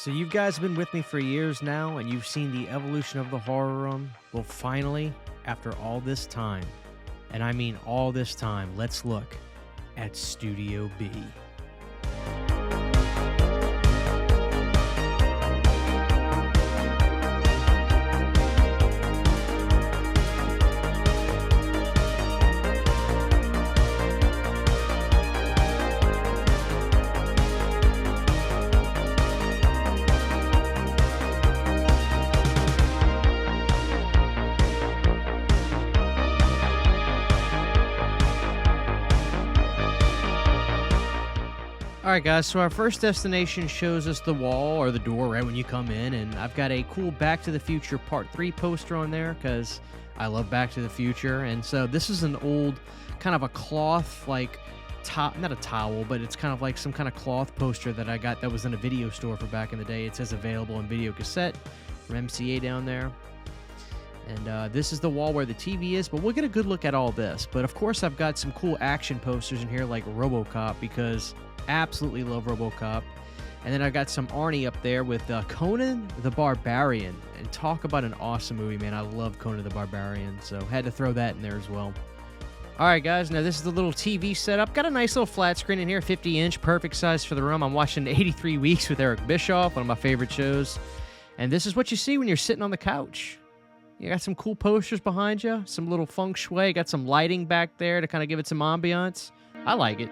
So you guys have been with me for years now, and you've seen the evolution of the horror room. Well, finally, after all this time, and I mean all this time, let's look at Studio B. Alright guys, so our first destination shows us the wall or the door right when you come in, and I've got a cool Back to the Future Part 3 poster on there because I love Back to the Future. And so this is an old kind of a cloth, like, not a towel, but it's kind of like some kind of cloth poster that I got that was in a video store for back in the day. It says available on video cassette from MCA down there. And this is the wall where the TV is, but we'll get a good look at all this. But of course I've got some cool action posters in here like RoboCop because absolutely love RoboCop. And then I've got some Arnie up there with Conan the Barbarian. And talk about an awesome movie, man. I love Conan the Barbarian, so had to throw that in there as well. Alright guys, now this is the little TV setup. Got a nice little flat screen in here, 50-inch, perfect size for the room. I'm watching 83 Weeks with Eric Bischoff, one of my favorite shows. And this is what you see when you're sitting on the couch. You got some cool posters behind you, some little feng shui, got some lighting back there to kind of give it some ambiance. I like it.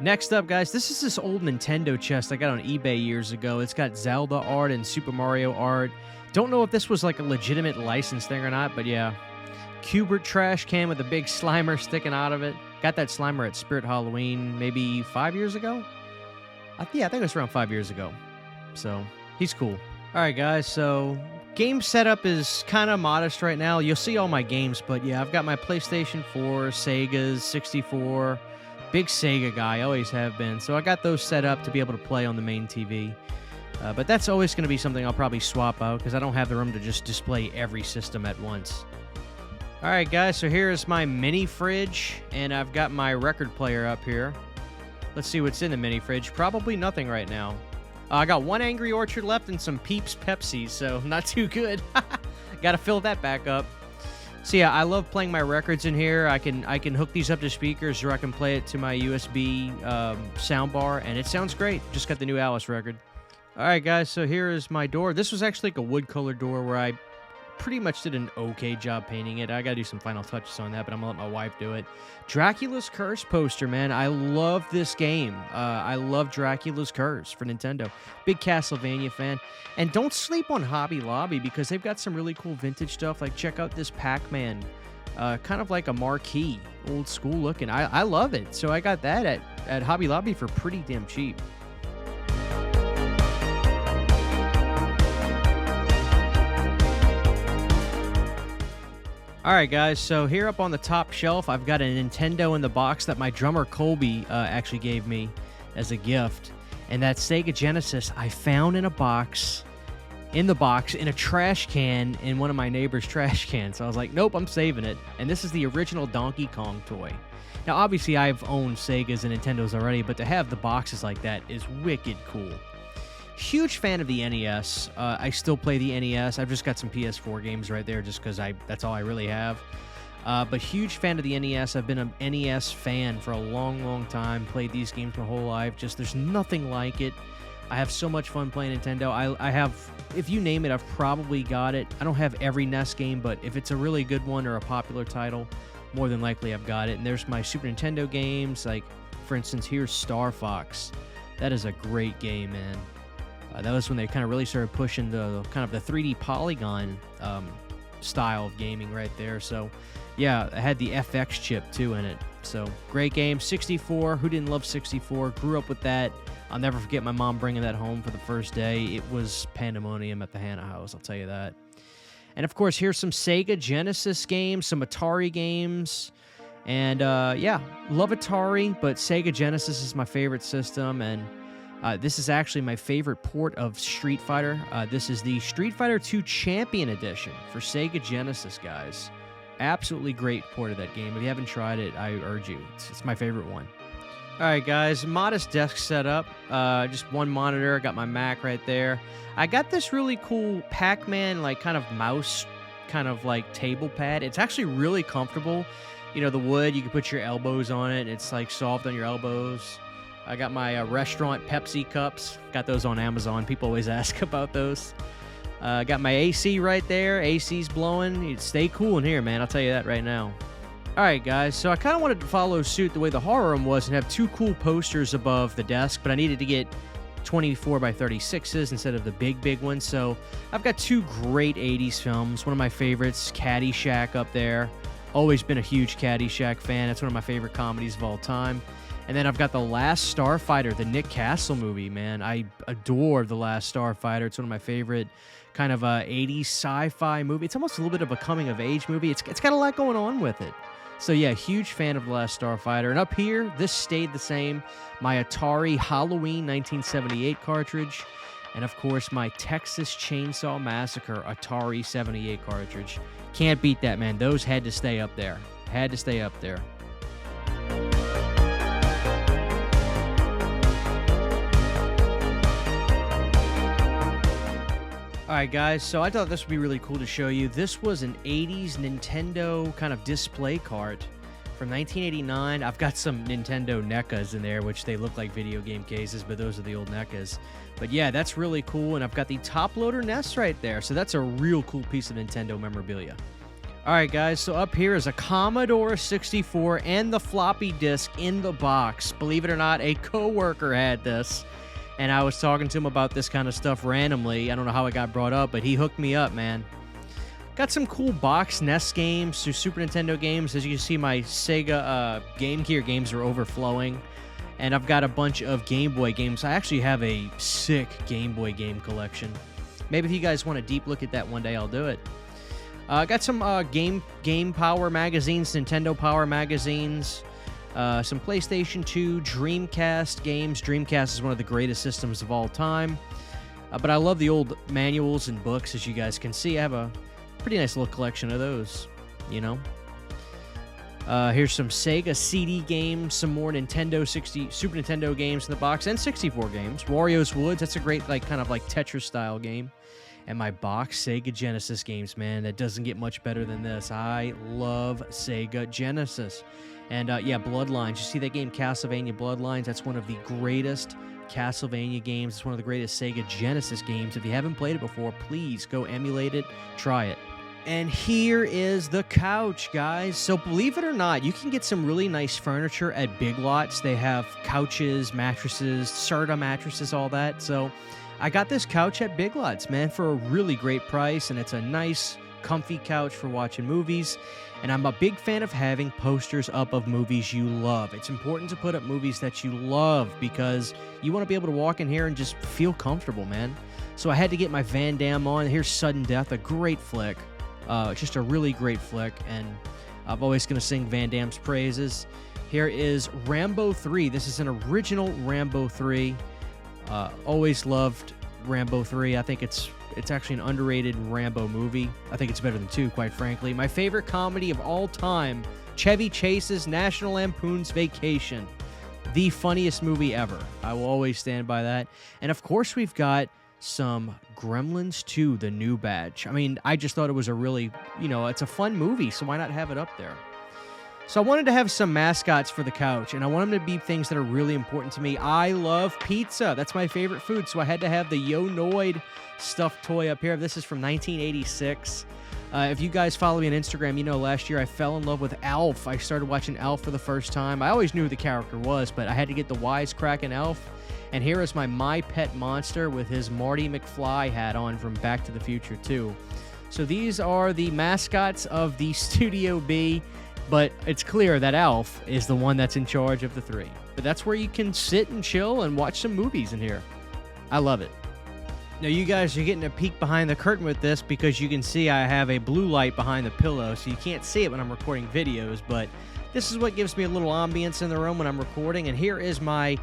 Next up, guys, this is this old Nintendo chest I got on eBay years ago. It's got Zelda art and Super Mario art. Don't know if this was like a legitimate license thing or not, but yeah. Cubert trash can with a big Slimer sticking out of it. Got that Slimer at Spirit Halloween maybe 5 years ago? Yeah, I think it was around 5 years ago. So, he's cool. Alright, guys, so game setup is kind of modest right now. You'll see all my games, but yeah, I've got my PlayStation 4, Sega's, 64... Big Sega guy, always have been. So I got those set up to be able to play on the main TV. But that's always going to be something I'll probably swap out because I don't have the room to just display every system at once. Alright guys, so here is my mini fridge, and I've got my record player up here. Let's see what's in the mini fridge. Probably nothing right now. I got one Angry Orchard left and some Peeps Pepsi, so not too good. Gotta fill that back up. So yeah, I love playing my records in here. I can hook these up to speakers, or I can play it to my USB soundbar, and it sounds great. Just got the new Alice record. All right, guys, so here is my door. This was actually like a wood color door where I pretty much did an okay job painting it. I got to do some final touches on that, but I'm going to let my wife do it. Dracula's Curse poster, man. I love this game. I love Dracula's Curse for Nintendo. Big Castlevania fan. And don't sleep on Hobby Lobby because they've got some really cool vintage stuff. Like, check out this Pac-Man. Kind of like a marquee. Old school looking. I love it. So I got that at Hobby Lobby for pretty damn cheap. Alright guys, so here up on the top shelf, I've got a Nintendo in the box that my drummer Colby actually gave me as a gift. And that Sega Genesis I found in a box, in a trash can, in one of my neighbor's trash cans. So I was like, nope, I'm saving it. And this is the original Donkey Kong toy. Now obviously I've owned Segas and Nintendos already, but to have the boxes like that is wicked cool. Huge fan of the NES. I still play the NES. I've just got some PS4 games right there just because that's all I really have. But huge fan of the NES. I've been an NES fan for a long, long time. Played these games my whole life. Just there's nothing like it. I have so much fun playing Nintendo. I have, if you name it, I've probably got it. I don't have every NES game, but if it's a really good one or a popular title, more than likely I've got it. And there's my Super Nintendo games. Like, for instance, here's Star Fox. That is a great game, man. That was when they kind of really started pushing the kind of the 3D polygon style of gaming right there. So, yeah, I had the FX chip, too, in it. So, great game. 64. Who didn't love 64? Grew up with that. I'll never forget my mom bringing that home for the first day. It was pandemonium at the Hannah house, I'll tell you that. And, of course, here's some Sega Genesis games, some Atari games. And, yeah, love Atari, but Sega Genesis is my favorite system, and this is actually my favorite port of Street Fighter. This is the Street Fighter II Champion Edition for Sega Genesis, guys. Absolutely great port of that game. If you haven't tried it, I urge you. It's my favorite one. All right, guys, modest desk setup. Just one monitor. Got my Mac right there. I got this really cool Pac-Man, like kind of mouse, kind of like table pad. It's actually really comfortable. You know, the wood, you can put your elbows on it. It's like soft on your elbows. I got my restaurant Pepsi cups. Got those on Amazon. People always ask about those. Got my AC right there. AC's blowing. You stay cool in here, man. I'll tell you that right now. All right, guys. So I kind of wanted to follow suit the way the horror room was and have two cool posters above the desk, but I needed to get 24 by 36s instead of the big ones. So I've got two great 80s films. One of my favorites, Caddyshack, up there. Always been a huge Caddyshack fan. That's one of my favorite comedies of all time. And then I've got The Last Starfighter, the Nick Castle movie, man. I adore The Last Starfighter. It's one of my favorite kind of 80s sci-fi movie. It's almost a little bit of a coming-of-age movie. It's got a lot going on with it. So yeah, huge fan of The Last Starfighter. And up here, this stayed the same. My Atari Halloween 1978 cartridge. And of course, my Texas Chainsaw Massacre Atari 78 cartridge. Can't beat that, man. Those had to stay up there. Had to stay up there. All right, guys, so I thought this would be really cool to show you. This was an 80s Nintendo kind of display cart from 1989. I've got some Nintendo NECAs in there, which they look like video game cases, but those are the old NECAs. But yeah, that's really cool, and I've got the top loader NES right there, so that's a real cool piece of Nintendo memorabilia. All right, guys, so up here is a Commodore 64 and the floppy disk in the box. Believe it or not, a coworker had this. And I was talking to him about this kind of stuff randomly. I don't know how it got brought up, but he hooked me up, man. Got some cool box NES games, some Super Nintendo games. As you can see, my Sega Game Gear games are overflowing. And I've got a bunch of Game Boy games. I actually have a sick Game Boy game collection. Maybe if you guys want a deep look at that one day, I'll do it. Got some Game Power magazines, Nintendo Power magazines. Some PlayStation 2, Dreamcast games. Dreamcast is one of the greatest systems of all time. But I love the old manuals and books, as you guys can see. I have a pretty nice little collection of those, you know. Here's some Sega CD games, some more Super Nintendo games in the box, and 64 games. Wario's Woods, that's a great kind of Tetris-style game. And my box Sega Genesis games, man. That doesn't get much better than this. I love Sega Genesis. And yeah, Bloodlines. You see that game, Castlevania Bloodlines? That's one of the greatest Castlevania games. It's one of the greatest Sega Genesis games. If you haven't played it before, please go emulate it, try it. And here is the couch, guys. So believe it or not, you can get some really nice furniture at Big Lots. They have couches, mattresses, Serta mattresses, all that. So I got this couch at Big Lots, man, for a really great price, and it's a nice, comfy couch for watching movies. And I'm a big fan of having posters up of movies you love. It's important to put up movies that you love because you want to be able to walk in here and just feel comfortable, man. So I had to get my Van Damme on. Here's Sudden Death, a great flick. Just a really great flick, and I'm always going to sing Van Damme's praises. Here is Rambo 3. This is an original Rambo 3. Always loved Rambo 3. I think it's actually an underrated Rambo movie. I think it's better than 2, quite frankly. My favorite comedy of all time, Chevy Chase's National Lampoon's Vacation. The funniest movie ever. I will always stand by that. And of course, we've got some Gremlins 2, the new batch. I mean, I just thought it was a really, it's a fun movie, so why not have it up there? So I wanted to have some mascots for the couch, and I want them to be things that are really important to me. I love pizza. That's my favorite food, so I had to have the Yo-Noid stuffed toy up here. This is from 1986. If you guys follow me on Instagram, you know last year I fell in love with Alf. I started watching Alf for the first time. I always knew who the character was, but I had to get the wisecracking Alf. And here is my Pet Monster with his Marty McFly hat on from Back to the Future 2. So these are the mascots of the Studio B. But it's clear that Alf is the one that's in charge of the 3. But that's where you can sit and chill and watch some movies in here. I love it. Now, you guys are getting a peek behind the curtain with this because you can see I have a blue light behind the pillow, so you can't see it when I'm recording videos, but this is what gives me a little ambience in the room when I'm recording. And here is my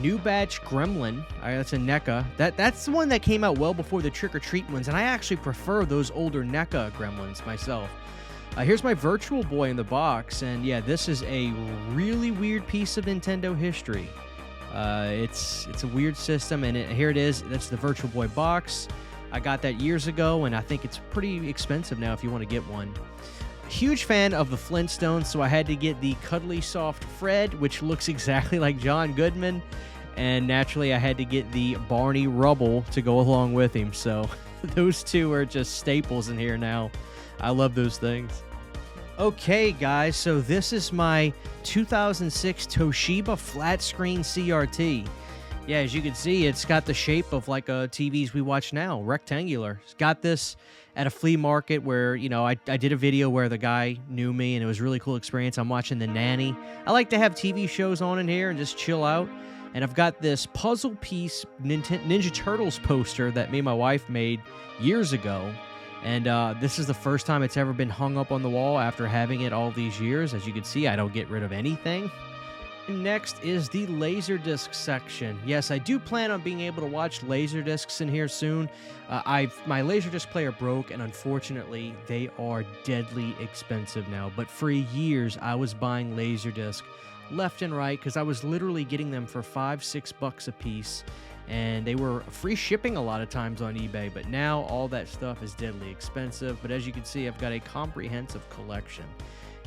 new batch Gremlin. That's a NECA. That's the one that came out well before the Trick or Treat ones, and I actually prefer those older NECA Gremlins myself. Here's my Virtual Boy in the box, and yeah, this is a really weird piece of Nintendo history. It's a weird system, and here it is. That's the Virtual Boy box. I got that years ago, and I think it's pretty expensive now if you want to get one. Huge fan of the Flintstones, so I had to get the Cuddly Soft Fred, which looks exactly like John Goodman, and naturally I had to get the Barney Rubble to go along with him, so those two are just staples in here now. I love those things. Okay, guys, so this is my 2006 Toshiba flat screen CRT. Yeah, as you can see, it's got the shape of like TVs we watch now, rectangular. It's got this at a flea market where, you know, I did a video where the guy knew me, and it was a really cool experience. I'm watching The Nanny. I like to have TV shows on in here and just chill out. And I've got this puzzle piece Ninja Turtles poster that me and my wife made years ago. And this is the first time it's ever been hung up on the wall after having it all these years. As you can see, I don't get rid of anything. Next is the Laserdisc section. Yes, I do plan on being able to watch Laserdiscs in here soon. My Laserdisc player broke, and unfortunately, they are deadly expensive now. But for years, I was buying Laserdisc left and right because I was literally getting them for $5-6 a piece. And they were free shipping a lot of times on eBay, but now all that stuff is deadly expensive. But as you can see, I've got a comprehensive collection.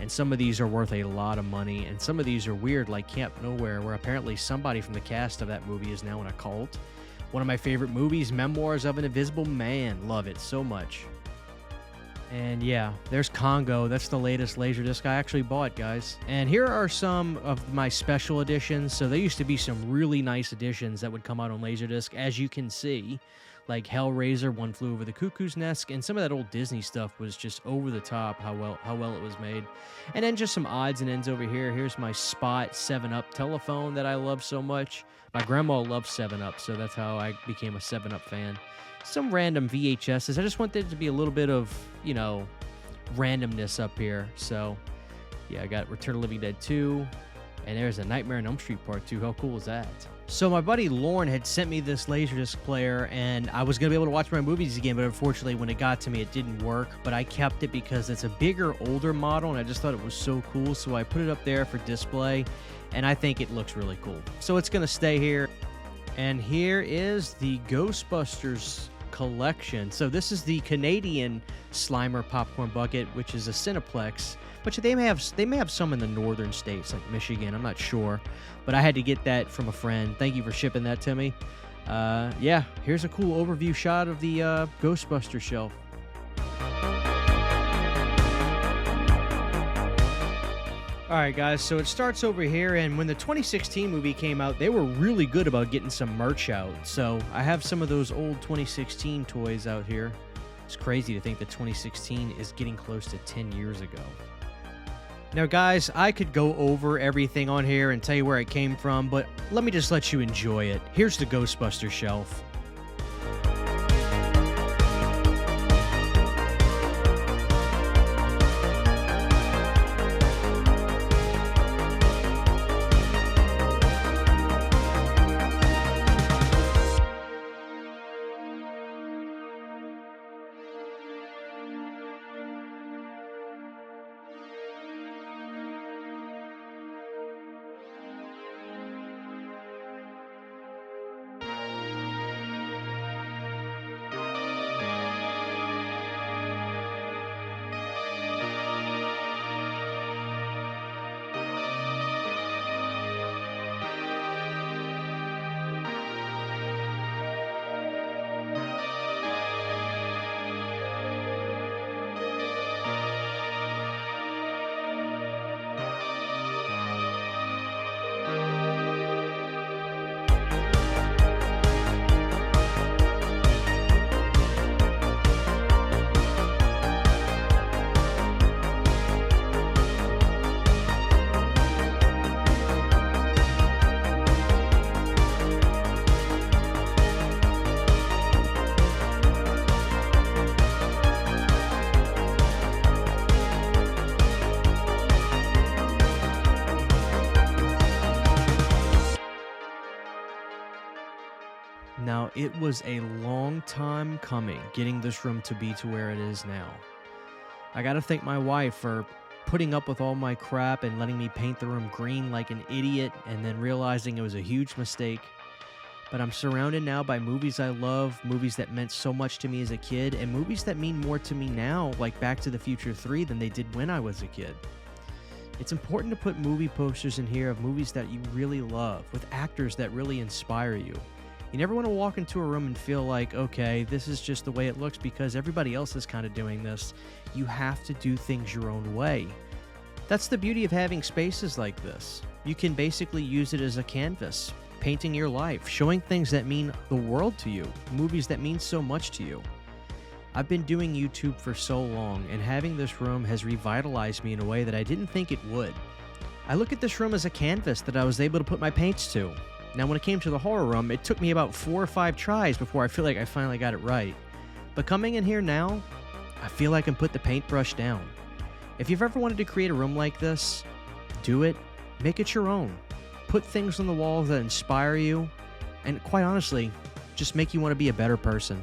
And some of these are worth a lot of money, and some of these are weird, like Camp Nowhere, where apparently somebody from the cast of that movie is now in a cult. One of my favorite movies, Memoirs of an Invisible Man. Love it so much. And yeah, there's Congo. That's the latest Laserdisc I actually bought, guys. And here are some of my special editions. So there used to be some really nice editions that would come out on Laserdisc, as you can see. Like Hellraiser, One Flew Over the Cuckoo's Nest, and some of that old Disney stuff was just over the top how well it was made. And then just some odds and ends over here. Here's my Spot 7-Up telephone that I love so much. My grandma loved 7-Up, so that's how I became a 7-Up fan. Some random VHSs. I just want there to be a little bit of, you know, randomness up here. So, yeah, I got Return of the Living Dead 2, and there's a Nightmare on Elm Street Part 2. How cool is that? So my buddy Lauren had sent me this Laserdisc player, and I was going to be able to watch my movies again, but unfortunately when it got to me it didn't work. But I kept it because it's a bigger, older model, and I just thought it was so cool, so I put it up there for display, and I think it looks really cool. So it's going to stay here. And here is the Ghostbusters collection. So this is the Canadian Slimer popcorn bucket, which is a Cineplex, which they may have some in the northern states like Michigan. I'm not sure, but I had to get that from a friend. Thank you for shipping that to me. Yeah, here's a cool overview shot of the Ghostbusters shelf. All right, guys, so it starts over here, and when the 2016 movie came out, they were really good about getting some merch out. So I have some of those old 2016 toys out here. It's crazy to think that 2016 is getting close to 10 years ago. Now, guys, I could go over everything on here and tell you where it came from, but let me just let you enjoy it. Here's the Ghostbusters shelf. Now, it was a long time coming getting this room to be to where it is now. I gotta thank my wife for putting up with all my crap and letting me paint the room green like an idiot and then realizing it was a huge mistake. But I'm surrounded now by movies I love, movies that meant so much to me as a kid, and movies that mean more to me now, like Back to the Future 3, than they did when I was a kid. It's important to put movie posters in here of movies that you really love, with actors that really inspire you. You never want to walk into a room and feel like, okay, this is just the way it looks because everybody else is kind of doing this. You have to do things your own way. That's the beauty of having spaces like this. You can basically use it as a canvas, painting your life, showing things that mean the world to you, movies that mean so much to you. I've been doing YouTube for so long, and having this room has revitalized me in a way that I didn't think it would. I look at this room as a canvas that I was able to put my paints to. Now, when it came to the horror room, it took me about 4 or 5 tries before I feel like I finally got it right. But coming in here now, I feel I can put the paintbrush down. If you've ever wanted to create a room like this, do it, make it your own. Put things on the walls that inspire you, and quite honestly, just make you want to be a better person.